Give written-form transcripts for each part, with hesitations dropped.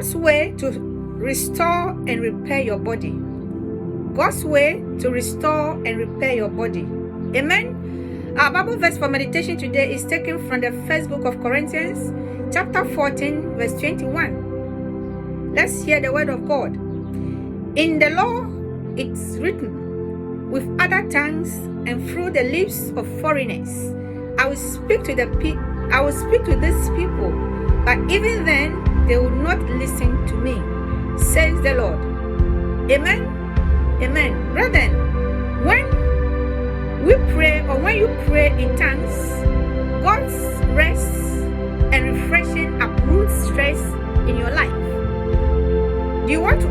God's way to restore and repair your body. God's way to restore and repair your body. Amen. Our Bible verse for meditation today is taken from the first book of Corinthians, chapter 14, verse 21. Let's hear the word of God. In the law, it's written, with other tongues and through the lips of foreigners, I will speak to these people, but even then they will not listen to me, says the Lord. Amen. Amen. Brethren, when we pray or when you pray in tongues, God's rest and refreshing uproots stress in your life. Do you want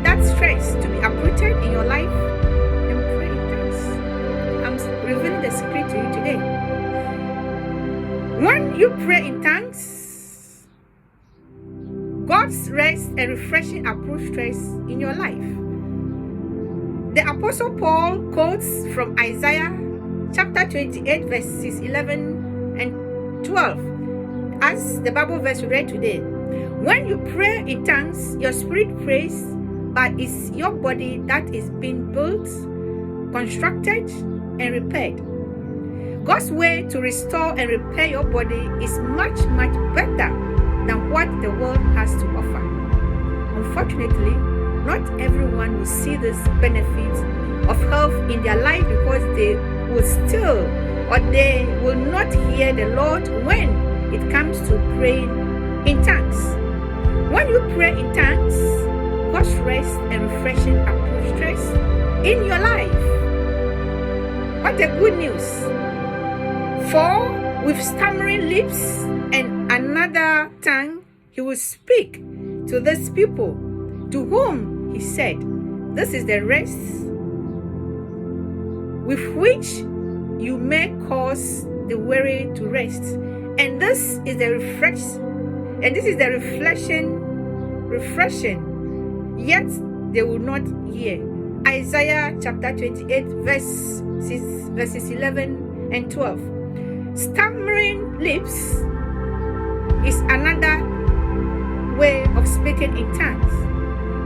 that stress to be uprooted in your life? Then pray in tongues. I'm revealing the secret to you today. When you pray in tongues, God's rest and refreshing uproot stress in your life. The Apostle Paul quotes from Isaiah chapter 28 verses 11 and 12 as the Bible verse we read today. When you pray in tongues, your spirit prays, but it's your body that is being built, constructed, and repaired. God's way to restore and repair your body is much, much better than what the world has to offer. Unfortunately, not everyone will see this benefit of health in their life because they will still or they will not hear the Lord when it comes to praying in tongues. When you pray in tongues, God's rest and refreshing uproot stress in your life. What a good news! For with stammering lips and another tongue, he will speak to these people, to whom he said, this is the rest with which you may cause the weary to rest. And this is the refreshing, yet they will not hear. Isaiah chapter 28 verses 11 and 12. Stammering lips is another way of speaking in tongues.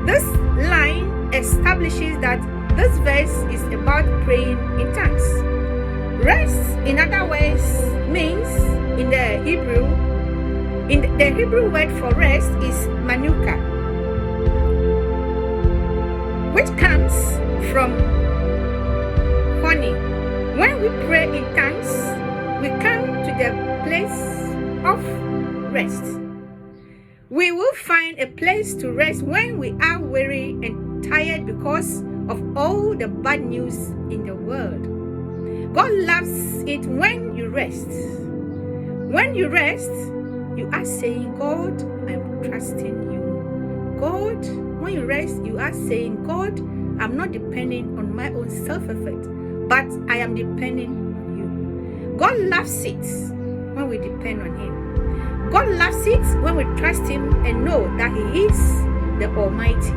This line establishes that this verse is about praying in tongues. Rest, in other ways, means in the Hebrew word for rest is manuka, which comes from honey. When we pray in tongues, we come to the place of rest. We will find a place to rest when we are weary and tired because of all the bad news in the world. God loves it when you rest. When you rest, you are saying, God, I'm trusting you. God, when you rest, you are saying, God, I'm not depending on my own self-effort, but I am depending on you. God loves it when we depend on him. God loves it when we trust him and know that he is the Almighty.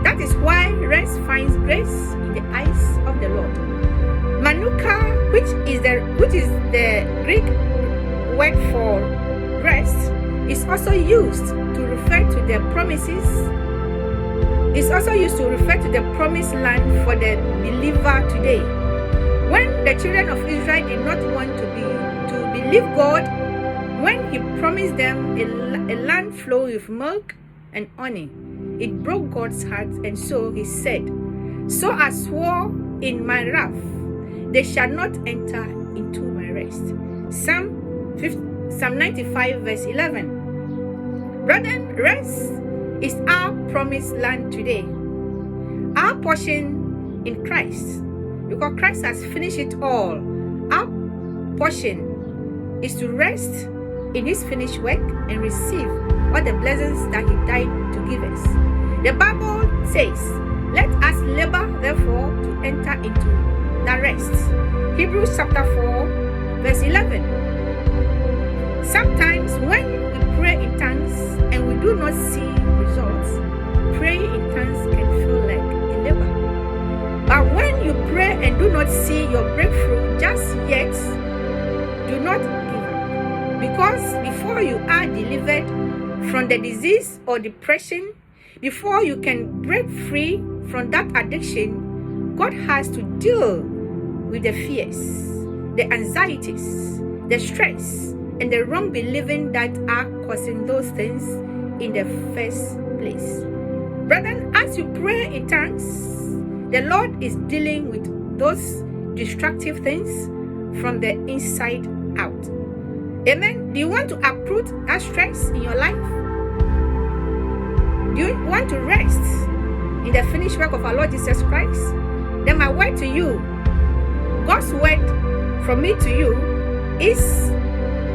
That is why rest finds grace in the eyes of the Lord. Manuka, which is the Greek word for rest, is also used to refer to the promises. It's also used to refer to the promised land for the believer today. When the children of Israel did not want to believe God, when he promised them a land flowing with milk and honey, it broke God's heart, and so he said, so I swore in my wrath, they shall not enter into my rest. Psalm 95 verse 11. Brethren, rest is our promised land today. Our portion in Christ. Because Christ has finished it all. Our portion is to rest in his finished work and receive all the blessings that he died to give us. The Bible says, let us labor therefore to enter into the rest. Hebrews chapter 4 verse 11. Sometimes when we pray in tongues and we do not see results, praying in tongues can feel like a labor. But when you pray and do not see your breakthrough just yet, do not give up. Because before you are delivered, from the disease or depression, before you can break free from that addiction, God has to deal with the fears, the anxieties, the stress, and the wrong believing that are causing those things in the first place. Brethren, as you pray in tongues, the Lord is dealing with those destructive things from the inside out. Amen. Do you want to uproot that stress in your life? Do you want to rest in the finished work of our Lord Jesus Christ? Then my word to you, God's word from me to you is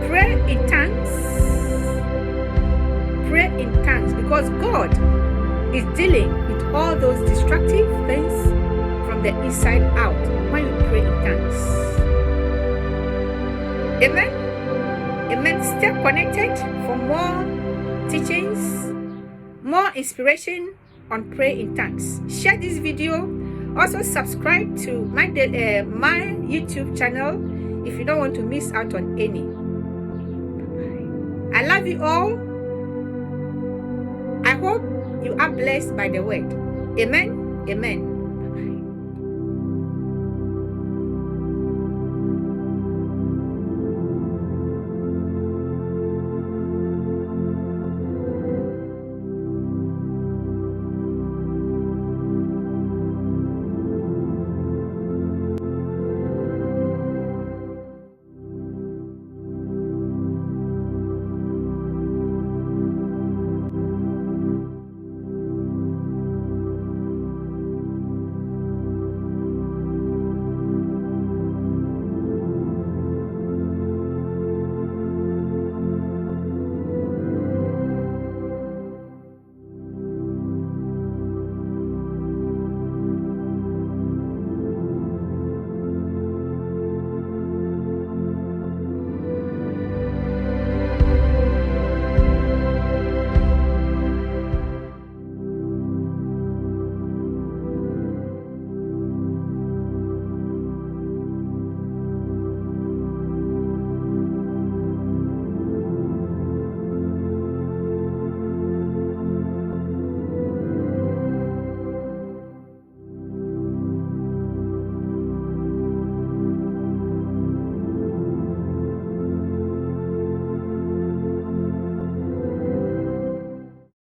pray in tongues. Pray in tongues, because God is dealing with all those destructive things from the inside out when you pray in tongues. Amen. Amen. Stay connected for more teachings, more inspiration on pray in tongues. Share this video. Also subscribe to my YouTube channel if you don't want to miss out on any. I love you all. I hope you are blessed by the word. Amen. Amen.